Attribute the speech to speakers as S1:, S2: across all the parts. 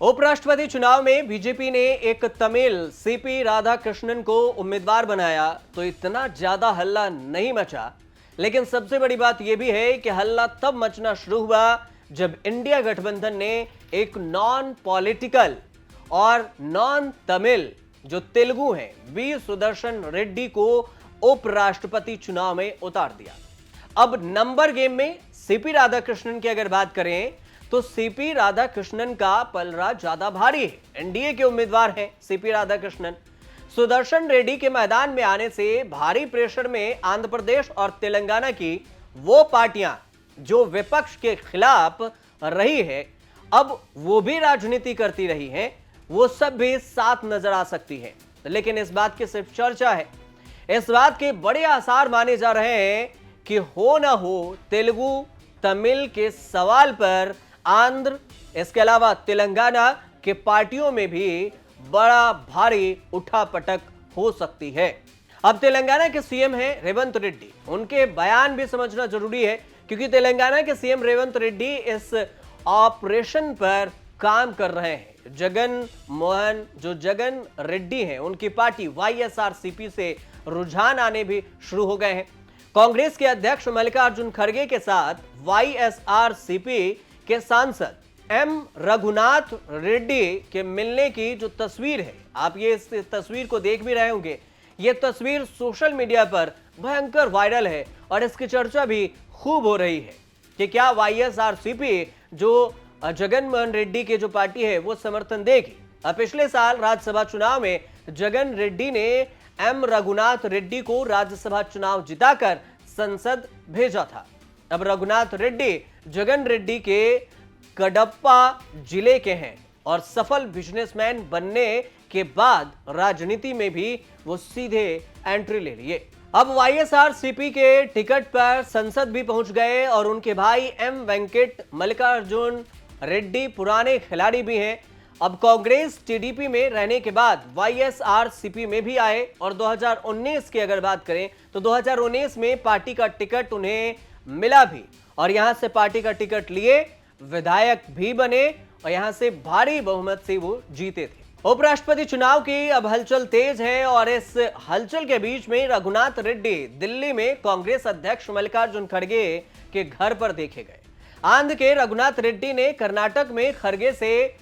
S1: उपराष्ट्रपति चुनाव में बीजेपी ने एक तमिल सीपी राधाकृष्णन को उम्मीदवार बनाया तो इतना ज्यादा हल्ला नहीं मचा। लेकिन सबसे बड़ी बात यह भी है कि हल्ला तब मचना शुरू हुआ जब इंडिया गठबंधन ने एक नॉन पॉलिटिकल और नॉन तमिल जो तेलुगु हैं वी सुदर्शन रेड्डी को उपराष्ट्रपति चुनाव में उतार दिया। अब नंबर गेम में सीपी राधाकृष्णन की अगर बात करें तो सीपी राधाकृष्णन का पलड़ा ज्यादा भारी है। एनडीए के उम्मीदवार हैं सीपी राधाकृष्णन। सुदर्शन रेड्डी के मैदान में आने से भारी प्रेशर में आंध्र प्रदेश और तेलंगाना की वो पार्टियां जो विपक्ष के खिलाफ रही है, अब वो भी राजनीति करती रही हैं, वो सब भी साथ नजर आ सकती है। लेकिन इस बात की सिर्फ चर्चा है। इस बात के बड़े आसार माने जा रहे हैं कि हो ना हो तेलुगु तमिल के सवाल पर आंध्र इसके अलावा तेलंगाना के पार्टियों में भी बड़ा भारी उठापटक हो सकती है। अब तेलंगाना के सीएम हैं रेवंत रेड्डी। उनके बयान भी समझना जरूरी है क्योंकि तेलंगाना के सीएम रेवंत रेड्डी इस ऑपरेशन पर काम कर रहे हैं। जगन रेड्डी हैं, उनकी पार्टी वाईएसआरसीपी से रुझान आने भी शुरू हो गए हैं। कांग्रेस के अध्यक्ष मल्लिकार्जुन खड़गे के साथ वाईएसआरसीपी के सांसद एम रघुनाथ रेड्डी के मिलने की जो तस्वीर है, आप ये इस तस्वीर को देख भी रहे होंगे। ये तस्वीर सोशल मीडिया पर भयंकर वायरल है और इसकी चर्चा भी खूब हो रही है कि क्या वाईएसआरसीपी जो जगनमोहन रेड्डी की जो पार्टी है वो समर्थन देगी। पिछले साल राज्यसभा चुनाव में जगन रेड्डी ने एम रघुनाथ रेड्डी को राज्यसभा चुनाव जिताकर संसद भेजा था। अब रघुनाथ रेड्डी जगन रेड्डी के कडप्पा जिले के हैं और सफल बिजनेसमैन बनने के बाद राजनीति में भी वो सीधे एंट्री ले लिए। अब वाईएसआरसीपी के टिकट पर संसद भी पहुंच गए और उनके भाई एम वेंकट मल्लिकार्जुन रेड्डी पुराने खिलाड़ी भी हैं। अब कांग्रेस टीडीपी में रहने के बाद वाईएसआरसीपी में भी आए और 2019 की अगर बात करें तो 2019 में पार्टी का टिकट उन्हें मिला भी और यहां से पार्टी का टिकट लिए विधायक भी बने और यहां से भारी बहुमत से वो जीते थे। उपराष्ट्रपति चुनाव की अब हलचल तेज है और इस हलचल के बीच में रघुनाथ रेड्डी दिल्ली में कांग्रेस अध्यक्ष मल्लिकार्जुन खड़गे के घर पर देखे गए। आंध्र के रघुनाथ रेड्डी ने कर्नाटक में खड़गे से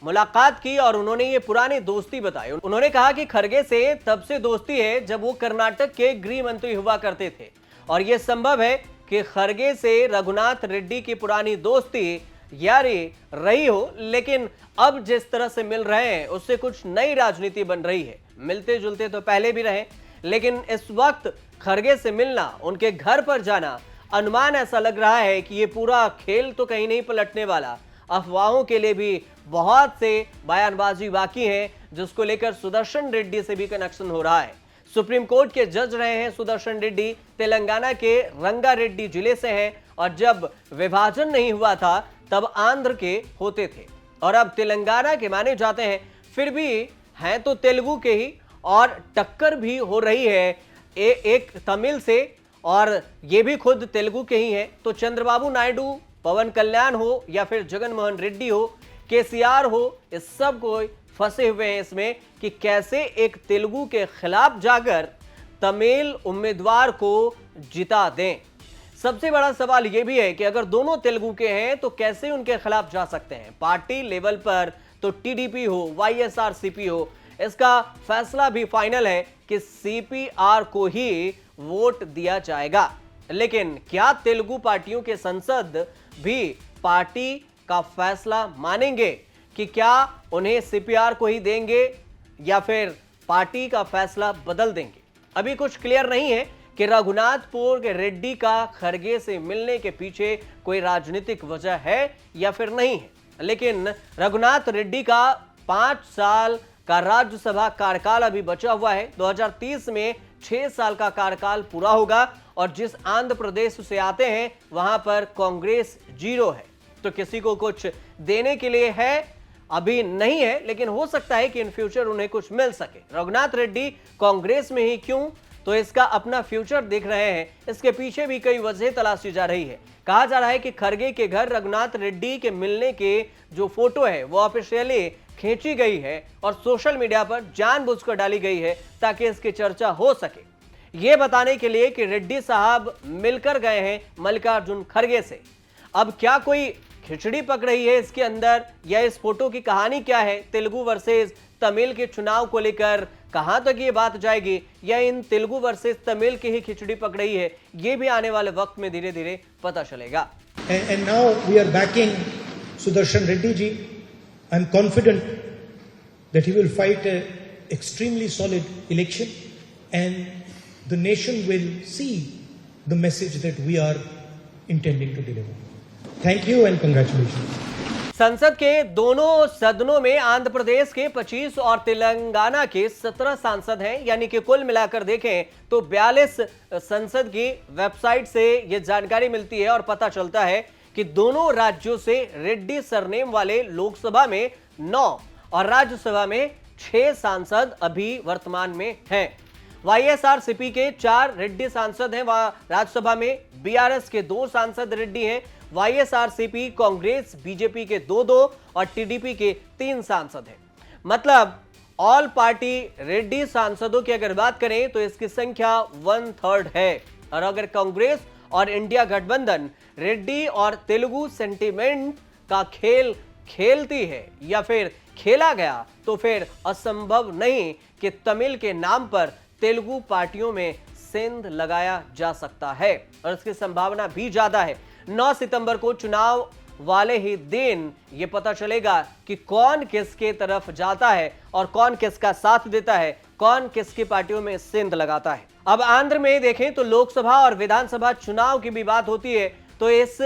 S1: मुलाकात की और उन्होंने ये पुरानी दोस्ती बताई। उन्होंने कहा कि खड़गे से तब से दोस्ती है जब वो कर्नाटक के गृह मंत्री हुआ करते थे और यह संभव है कि खड़गे से रघुनाथ रेड्डी की पुरानी दोस्ती यारी रही हो, लेकिन अब जिस तरह से मिल रहे हैं उससे कुछ नई राजनीति बन रही है। मिलते जुलते तो पहले भी रहे, लेकिन इस वक्त खड़गे से मिलना, उनके घर पर जाना, अनुमान ऐसा लग रहा है कि ये पूरा खेल तो कहीं नहीं पलटने वाला। अफवाहों के लिए भी बहुत से बयानबाजी बाकी है जिसको लेकर सुदर्शन रेड्डी से भी कनेक्शन हो रहा है। सुप्रीम कोर्ट के जज रहे हैं सुदर्शन रेड्डी, तेलंगाना के रंगारेड्डी जिले से हैं और जब विभाजन नहीं हुआ था तब आंध्र के होते थे और अब तेलंगाना के माने जाते हैं, फिर भी हैं तो तेलुगु के ही और टक्कर भी हो रही है एक तमिल से और ये भी खुद तेलुगु के ही हैं। तो चंद्रबाबू नायडू, पवन कल्याण हो या फिर जगनमोहन रेड्डी हो, केसीआर हो, इस सब को फंसे हुए हैं इसमें कि कैसे एक तेलुगु के खिलाफ जाकर तमिल उम्मीदवार को जिता दें। सबसे बड़ा सवाल यह भी है कि अगर दोनों तेलुगु के हैं तो कैसे उनके खिलाफ जा सकते हैं। पार्टी लेवल पर तो टीडीपी हो, वाईएसआरसीपी हो, इसका फैसला भी फाइनल है कि सीपीआर को ही वोट दिया जाएगा। लेकिन क्या तेलुगु पार्टियों के संसद भी पार्टी का फैसला मानेंगे कि क्या उन्हें सीपीआर को ही देंगे या फिर पार्टी का फैसला बदल देंगे? अभी कुछ क्लियर नहीं है कि रघुनाथपुर के रेड्डी का खड़गे से मिलने के पीछे कोई राजनीतिक वजह है या फिर नहीं है। लेकिन रघुनाथ रेड्डी का 5 साल का राज्यसभा कार्यकाल अभी बचा हुआ है। 2030 में 6 साल का कार्यकाल पूरा होगा और जिस आंध्र प्रदेश से आते हैं वहां पर कांग्रेस 0 है, तो किसी को कुछ देने के लिए है अभी नहीं है, लेकिन हो सकता है कि इन फ्यूचर उन्हें कुछ मिल सके। रघुनाथ रेड्डी कांग्रेस में ही क्यों, तो तो इसका अपना फ्यूचर देख रहे हैं। इसके पीछे भी कई वजह तलाशी जा रही है। कहा जा रहा है कि खरगे के घर रघुनाथ रेड्डी के मिलने के जो फोटो है वो ऑफिशियली खींची गई है और सोशल मीडिया पर जानबूझकर डाली गई है ताकि इसकी चर्चा हो सके, ये बताने के लिए कि रेड्डी साहब मिलकर गए हैं मल्लिकार्जुन खरगे से। अब क्या कोई खिचड़ी पक रही है इसके अंदर, या इस फोटो की कहानी क्या है? तेलुगु वर्सेस तमिल के चुनाव को लेकर कहां तक ये बात जाएगी, या इन तेलुगु वर्सेस तमिल की ही खिचड़ी पक रही है, ये भी आने वाले वक्त में धीरे धीरे पता चलेगा।
S2: And now we are backing Sudarshan Reddy ji. I'm confident that he will fight an extremely solid election and the nation will see the message that we are intending to deliver. Thank you and congratulations.
S1: संसद के दोनों सदनों में आंध्र प्रदेश के 25 और तेलंगाना के 17 सांसद हैं, यानी कि कुल मिलाकर देखें तो 42 संसद की वेबसाइट से यह जानकारी मिलती है और पता चलता है कि दोनों राज्यों से रेड्डी सरनेम वाले लोकसभा में 9 और राज्यसभा में 6 सांसद अभी वर्तमान में हैं। वाईएसआरसीपी के 4 रेड्डी सांसद हैं, वहां राज्यसभा में बीआरएस के 2 सांसद रेड्डी हैं। वाईएसआरसीपी, कांग्रेस, बीजेपी के 2-2 और टीडीपी के 3 सांसद हैं। मतलब ऑल पार्टी रेड्डी सांसदों की अगर बात करें तो इसकी संख्या 1/3 है। और अगर कांग्रेस और इंडिया गठबंधन रेड्डी और तेलुगु सेंटिमेंट का खेल खेलती है या फिर खेला गया तो फिर असंभव नहीं कि तमिल के नाम पर तेलुगु पार्टियों में सेंध लगाया जा सकता है, और इसकी संभावना भी ज्यादा है। 9 सितंबर को चुनाव वाले ही दिन यह पता चलेगा कि कौन किसके तरफ जाता है और कौन किसका साथ देता है, कौन किसकी पार्टियों में सेंध लगाता है। अब आंध्र में देखें तो लोकसभा और विधानसभा चुनाव की भी बात होती है, तो इस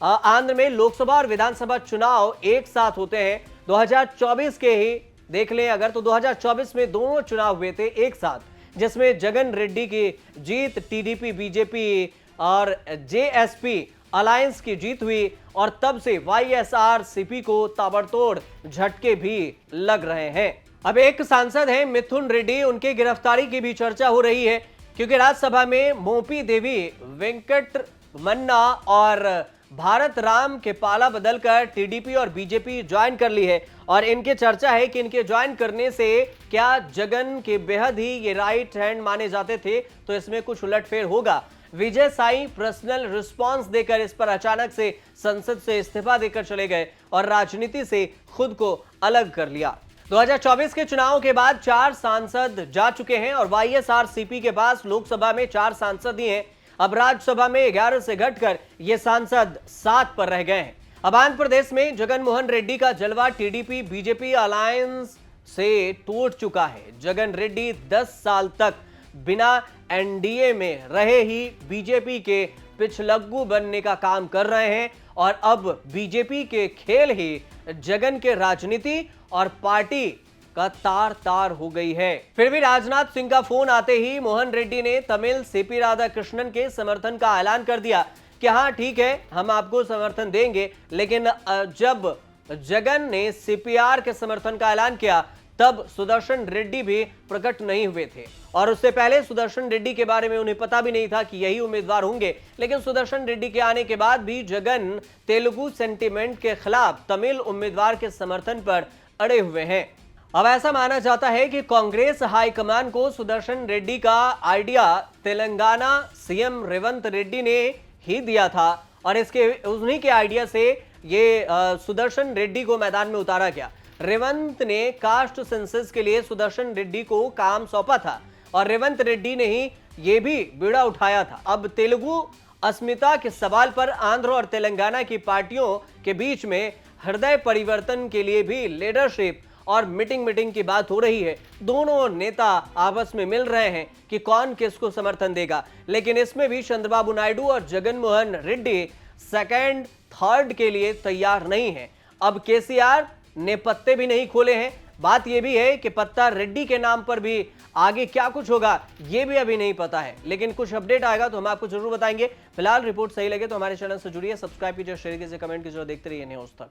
S1: आंध्र में लोकसभा और विधानसभा चुनाव एक साथ होते हैं। 2024 के ही देख लें अगर, तो 2024 में दोनों चुनाव हुए थे एक साथ, जिसमें जगन रेड्डी की जीत, टीडीपी, बीजेपी और जेएसपी अलायंस की जीत हुई, और तब से वाईएसआरसीपी को ताबड़तोड़ झटके भी लग रहे हैं। अब एक सांसद हैं मिथुन रेड्डी, उनकी गिरफ्तारी की भी चर्चा हो रही है, क्योंकि राज्यसभा में मोपी देवी वेंकट मन्ना और भारत राम के पाला बदलकर टीडीपी और बीजेपी ज्वाइन कर ली है, और इनके चर्चा है कि इनके ज्वाइन करने से क्या जगन के बेहद ही ये राइट हैंड माने जाते थे, तो इसमें कुछ उलटफेर होगा। विजय साई पर्सनल रिस्पांस देकर इस पर अचानक से संसद से इस्तीफा देकर चले गए और राजनीति से खुद को अलग कर लिया। 2024 के चुनाव के बाद 4 सांसद जा चुके हैं और वाईएसआरसीपी के पास लोकसभा में 4 सांसद ही हैं। अब राज्यसभा में 11 से घटकर ये सांसद 7 पर रह गए हैं। अब आंध्र प्रदेश में जगन मोहन रेड्डी का जलवा टीडीपी बीजेपी अलायंस से टूट चुका है। जगन रेड्डी 10 साल तक बिना एनडीए में रहे ही बीजेपी के पिछलग्गू बनने का काम कर रहे हैं, और अब बीजेपी के खेल ही जगन के राजनीति और पार्टी का तार तार हो गई है। फिर भी राजनाथ सिंह का फोन आते ही मोहन रेड्डी ने तमिल सीपी राधाकृष्णन के समर्थन का ऐलान कर दिया कि हाँ ठीक है, हम आपको समर्थन देंगे। लेकिन जब जगन ने सीपीआर के समर्थन का ऐलान किया तब सुदर्शन रेड्डी भी प्रकट नहीं हुए थे, और उससे पहले सुदर्शन रेड्डी के बारे में उन्हें पता भी नहीं था कि यही उम्मीदवार होंगे। लेकिन सुदर्शन रेड्डी के आने के बाद भी जगन तेलुगु सेंटिमेंट के खिलाफ तमिल उम्मीदवार के समर्थन पर अड़े हुए हैं। अब ऐसा माना जाता है कि कांग्रेस हाईकमान को सुदर्शन रेड्डी का आइडिया तेलंगाना सीएम रेवंत रेड्डी ने ही दिया था, और उन्हीं के आइडिया से ये सुदर्शन रेड्डी को मैदान में उतारा गया। रेवंत ने कास्ट सेंसस के लिए सुदर्शन रेड्डी को काम सौंपा था, और रेवंत रेड्डी ने ही ये भी बीड़ा उठाया था। अब तेलुगु अस्मिता के सवाल पर आंध्र और तेलंगाना की पार्टियों के बीच में हृदय परिवर्तन के लिए भी लीडरशिप और मीटिंग की बात हो रही है। दोनों नेता आपस में मिल रहे हैं कि कौन किसको समर्थन देगा, लेकिन इसमें भी चंद्रबाबू नायडू और जगन मोहन रेड्डी सेकंड थर्ड के लिए तैयार नहीं है। अब केसीआर ने पत्ते भी नहीं खोले हैं। बात यह भी है कि पत्ता रेड्डी के नाम पर भी आगे क्या कुछ होगा यह भी अभी नहीं पता है, लेकिन कुछ अपडेट आएगा तो हम आपको जरूर बताएंगे। फिलहाल रिपोर्ट सही लगे तो हमारे चैनल से जुड़िए, सब्सक्राइब कीजिए, शेयर कीजिए, कमेंट कीजिए और देखते रहिए न्यूज़ तक।